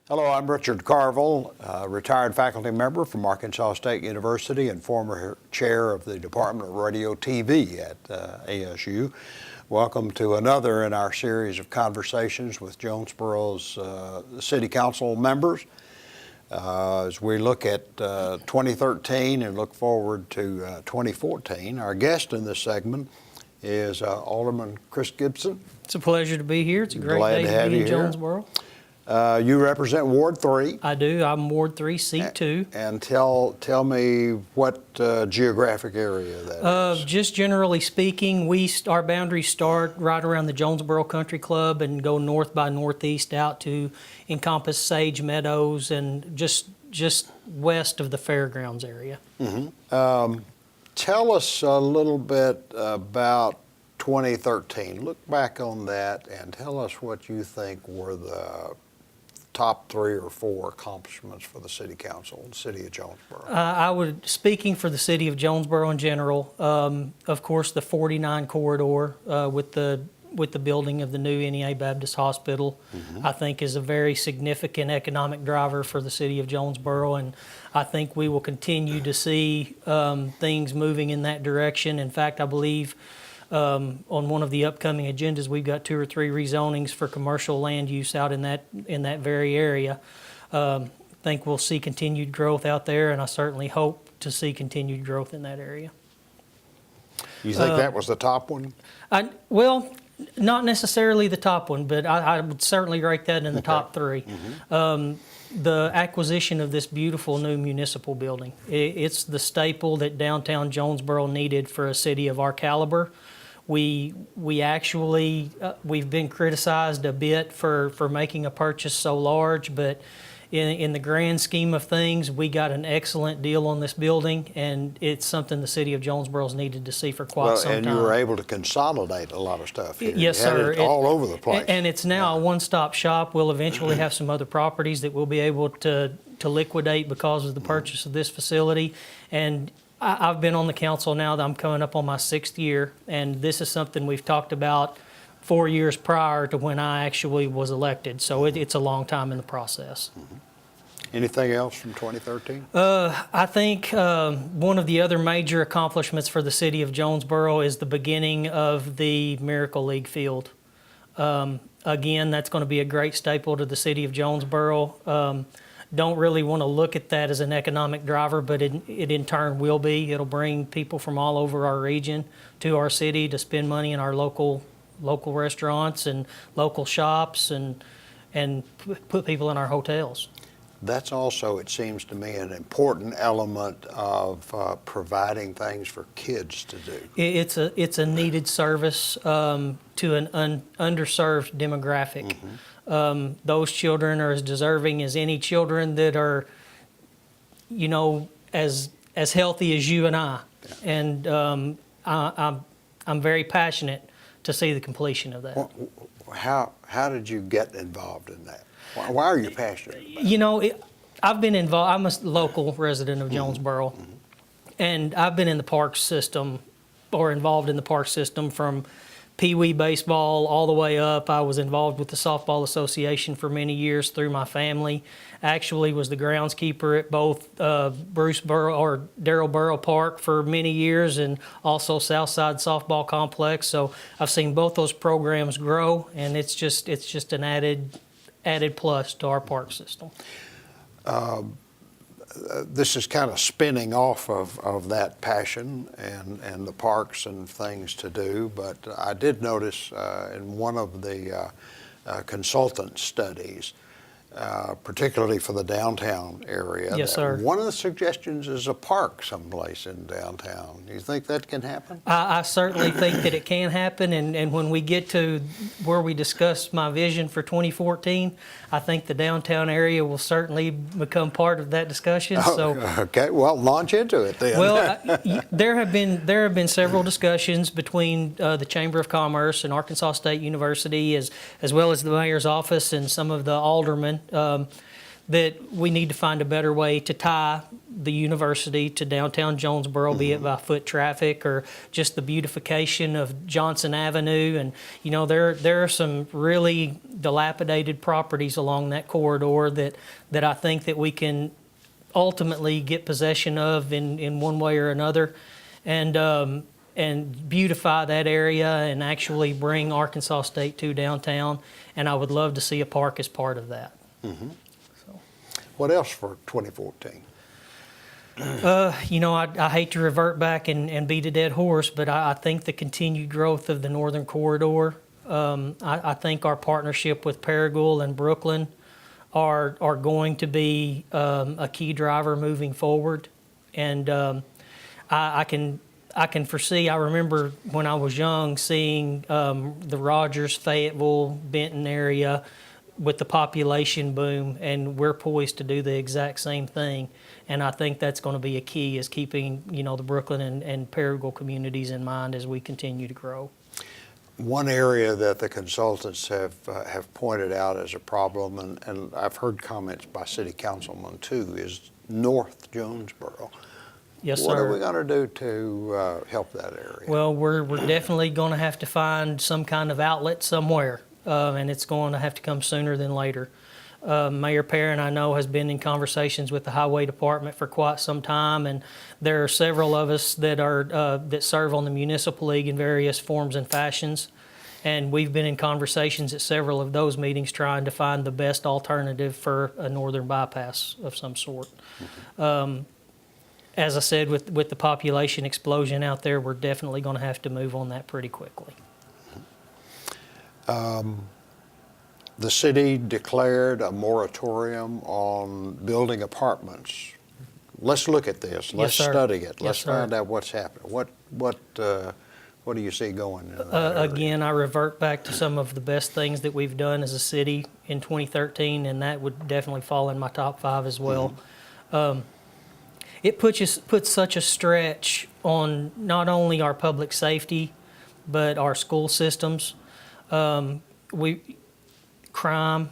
Hello, I'm Richard Carville, retired faculty member from Arkansas State University and former chair of the Department of Radio TV at ASU. Welcome to another in our series of conversations with Jonesboro's City Council members as we look at 2013 and look forward to 2014. Our guest in this segment is Alderman Chris Gibson. It's a pleasure to be here. It's a great day to be in Jonesboro. You represent Ward 3. I do. I'm Ward 3, Seat 2. And tell me what geographic area that is. Just generally speaking, our boundaries start right around the Jonesboro Country Club and go north by northeast out to encompass Sage Meadows and just west of the fairgrounds area. Mm-hmm. Tell us a little bit about 2013. Look back on that and tell us what you think were the top 3 or 4 accomplishments for the City Council and City of Jonesboro. Speaking for the City of Jonesboro in general, of course the 49 corridor with the building of the new NEA Baptist Hospital, I think is a very significant economic driver for the City of Jonesboro, and I think we will continue to see things moving in that direction. In fact, I believe on one of the upcoming agendas, we've got 2 or 3 rezonings for commercial land use out in that very area. I think we'll see continued growth out there, and I certainly hope to see continued growth in that area. You think that was the top one? Well, not necessarily the top one, but I would certainly rank that in the top 3. The acquisition of this beautiful new municipal building. It's the staple that downtown Jonesboro needed for a city of our caliber. We've been criticized a bit for making a purchase so large, but in the grand scheme of things, we got an excellent deal on this building, and it's something the City of Jonesboro's needed to see for quite some time. And you were able to consolidate a lot of stuff here. Yes, sir. It all over the place. And it's now a one-stop shop. We'll eventually have some other properties that we'll be able to liquidate because of the purchase of this facility. And I've been on the council now that I'm coming up on my 6th year, and this is something we've talked about 4 years prior to when I actually was elected. So it's a long time in the process. Anything else from 2013? I think one of the other major accomplishments for the City of Jonesboro is the beginning of the Miracle League field. Again, that's going to be a great staple to the City of Jonesboro. Don't really want to look at that as an economic driver, but it in turn will be. It'll bring people from all over our region to our city to spend money in our local restaurants and local shops and put people in our hotels. That's also, it seems to me, an important element of providing things for kids to do. It's a needed service to an underserved demographic. Those children are as deserving as any children that are, as healthy as you and I. Yeah. And I'm very passionate to see the completion of that. How did you get involved in that? Why are you passionate about it? I've been involved. I'm a local resident of Jonesboro, and I've been in the park system or involved in the park system from Pee Wee baseball all the way up. I was involved with the Softball Association for many years through my family. Actually was the groundskeeper at both Darrell Burrow Park for many years and also Southside Softball Complex. So I've seen both those programs grow, and it's just an added plus to our park system. This is kind of spinning off of that passion and the parks and things to do, but I did notice in one of the consultant studies, particularly for the downtown area. Yes, sir. One of the suggestions is a park someplace in downtown. Do you think that can happen? I certainly think that it can happen, and when we get to where we discuss my vision for 2014, I think the downtown area will certainly become part of that discussion. Okay, well, launch into it then. Well, there have been several discussions between the Chamber of Commerce and Arkansas State University, as well as the mayor's office and some of the aldermen. that we need to find a better way to tie the university to downtown Jonesboro, be it by foot traffic or just the beautification of Johnson Avenue. And, you know, there are some really dilapidated properties along that corridor that I think that we can ultimately get possession of in one way or another, and beautify that area and actually bring Arkansas State to downtown. And I would love to see a park as part of that. So. What else for 2014? You know, I hate to revert back and beat a dead horse, but I think the continued growth of the Northern Corridor, I think our partnership with Paragould and Brooklyn are going to be a key driver moving forward. And I can foresee, I remember when I was young seeing the Rogers, Fayetteville, Benton area with the population boom, and we're poised to do the exact same thing. And I think that's going to be a key, is keeping, you know, the Brooklyn and Paragould communities in mind as we continue to grow. One area that the consultants have pointed out as a problem, and I've heard comments by city councilmen too, is North Jonesboro. Yes, sir. What are we going to do to help that area? Well, we're definitely going to have to find some kind of outlet somewhere, and it's going to have to come sooner than later. Mayor Perrin, I know, has been in conversations with the Highway Department for quite some time, and there are several of us that serve on the Municipal League in various forms and fashions, and we've been in conversations at several of those meetings trying to find the best alternative for a northern bypass of some sort. As I said, with the population explosion out there, we're definitely going to have to move on that pretty quickly. The city declared a moratorium on building apartments. Let's look at this. Let's study it. Let's find out what's happening. What do you see going in that area? Again, I revert back to some of the best things that we've done as a city in 2013, and that would definitely fall in my top 5 as well. It puts such a stretch on not only our public safety, but our school systems. Crime.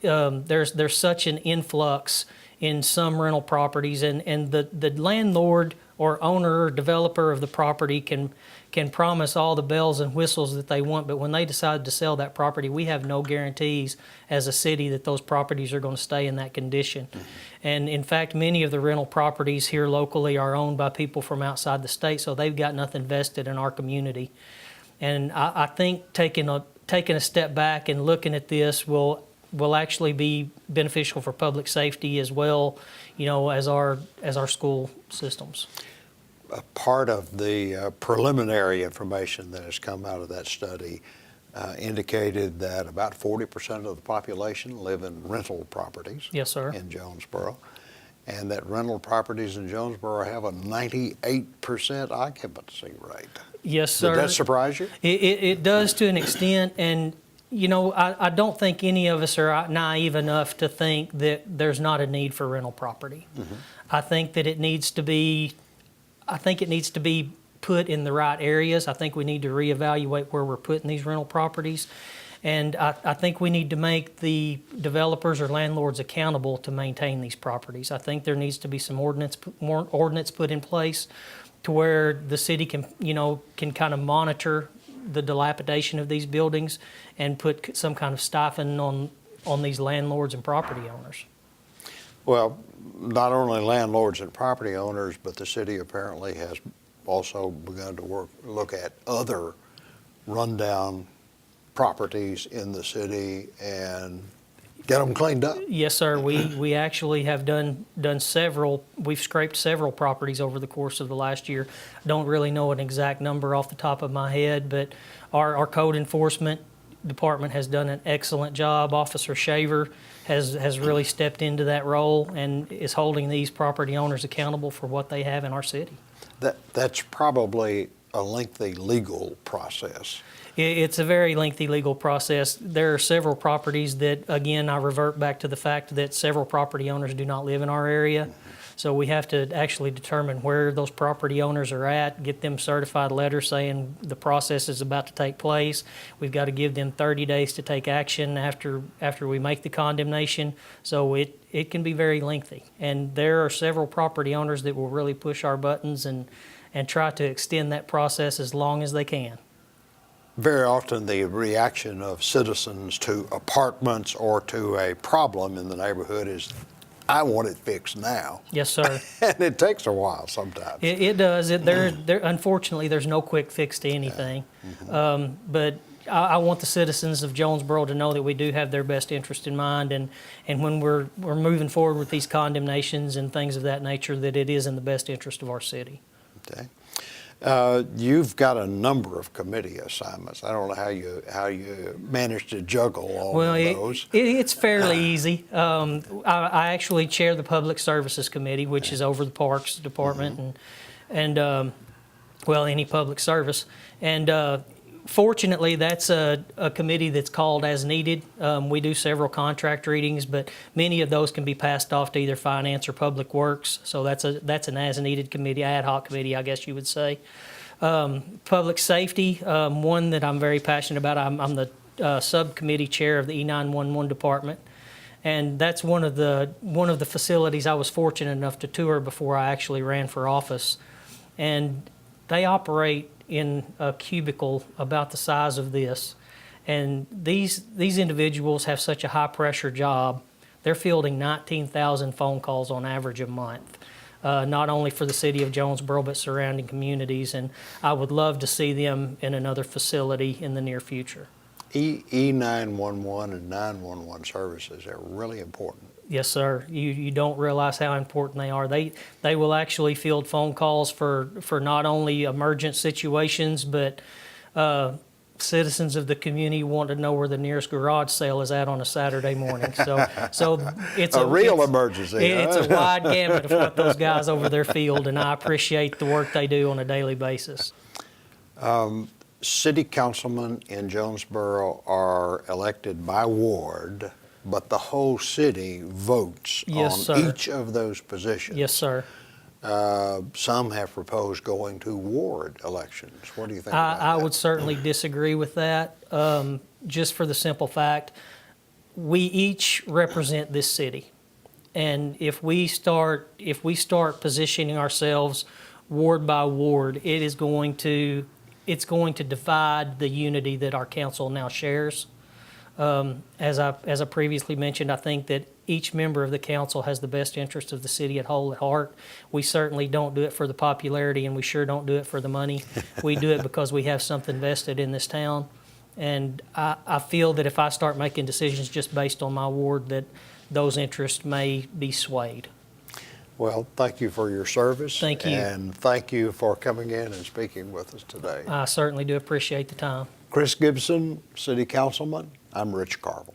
There's such an influx in some rental properties, and the landlord or owner or developer of the property can promise all the bells and whistles that they want, but when they decide to sell that property, we have no guarantees as a city that those properties are going to stay in that condition. And in fact, many of the rental properties here locally are owned by people from outside the state, so they've got nothing vested in our community. And I think taking a step back and looking at this will actually be beneficial for public safety as well, you know, as our school systems. A part of the preliminary information that has come out of that study indicated that about 40% of the population live in rental properties. Yes, sir. In Jonesboro, and that rental properties in Jonesboro have a 98% occupancy rate. Yes, sir. Did that surprise you? It does to an extent, and you know, I don't think any of us are naive enough to think that there's not a need for rental property. I think that it needs to be put in the right areas. I think we need to reevaluate where we're putting these rental properties. And I think we need to make the developers or landlords accountable to maintain these properties. I think there needs to be some ordinance put in place to where the city can kind of monitor the dilapidation of these buildings and put some kind of stipend on these landlords and property owners. Well, not only landlords and property owners, but the city apparently has also begun to look at other rundown properties in the city and get them cleaned up. Yes, sir. We actually have done several. We've scraped several properties over the course of the last year. Don't really know an exact number off the top of my head, but our code enforcement department has done an excellent job. Officer Shaver has really stepped into that role and is holding these property owners accountable for what they have in our city. That's probably a lengthy legal process. It's a very lengthy legal process. There are several properties that, again, I revert back to the fact that several property owners do not live in our area. So we have to actually determine where those property owners are at, get them certified letters saying the process is about to take place. We've got to give them 30 days to take action after we make the condemnation. So it can be very lengthy. And there are several property owners that will really push our buttons and try to extend that process as long as they can. Very often the reaction of citizens to apartments or to a problem in the neighborhood is, I want it fixed now. Yes, sir. And it takes a while sometimes. It does. Unfortunately, there's no quick fix to anything. But I want the citizens of Jonesboro to know that we do have their best interest in mind, and when we're moving forward with these condemnations and things of that nature, that it is in the best interest of our city. Okay. You've got a number of committee assignments. I don't know how you manage to juggle all of those. It's fairly easy. I actually chair the Public Services Committee, which is over the Parks Department and any public service. And fortunately, that's a committee that's called as needed. We do several contract readings, but many of those can be passed off to either Finance or Public Works. So that's an as-needed committee, ad hoc committee, I guess you would say. Public Safety, one that I'm very passionate about. I'm the subcommittee chair of the E911 department, and that's one of the facilities I was fortunate enough to tour before I actually ran for office, and they operate in a cubicle about the size of this. And these individuals have such a high pressure job. They're fielding 19,000 phone calls on average a month, not only for the city of Jonesboro, but surrounding communities. And I would love to see them in another facility in the near future. E911 and 911 services are really important. Yes, sir. You don't realize how important they are. They will actually field phone calls for not only emergent situations, but citizens of the community want to know where the nearest garage sale is at on a Saturday morning. So it's a real emergency. It's a wide gamut of what those guys over there field, and I appreciate the work they do on a daily basis. City councilmen in Jonesboro are elected by ward, but the whole city votes on each of those positions. Yes, sir. Some have proposed going to ward elections. What do you think about that? I would certainly disagree with that, just for the simple fact, we each represent this city. And if we start positioning ourselves ward by ward, it's going to divide the unity that our council now shares. As I previously mentioned, I think that each member of the council has the best interest of the city at whole at heart. We certainly don't do it for the popularity, and we sure don't do it for the money. We do it because we have something vested in this town. And I feel that if I start making decisions just based on my ward, that those interests may be swayed. Well, thank you for your service. Thank you. And thank you for coming in and speaking with us today. I certainly do appreciate the time. Chris Gibson, City Councilman. I'm Rich Carville.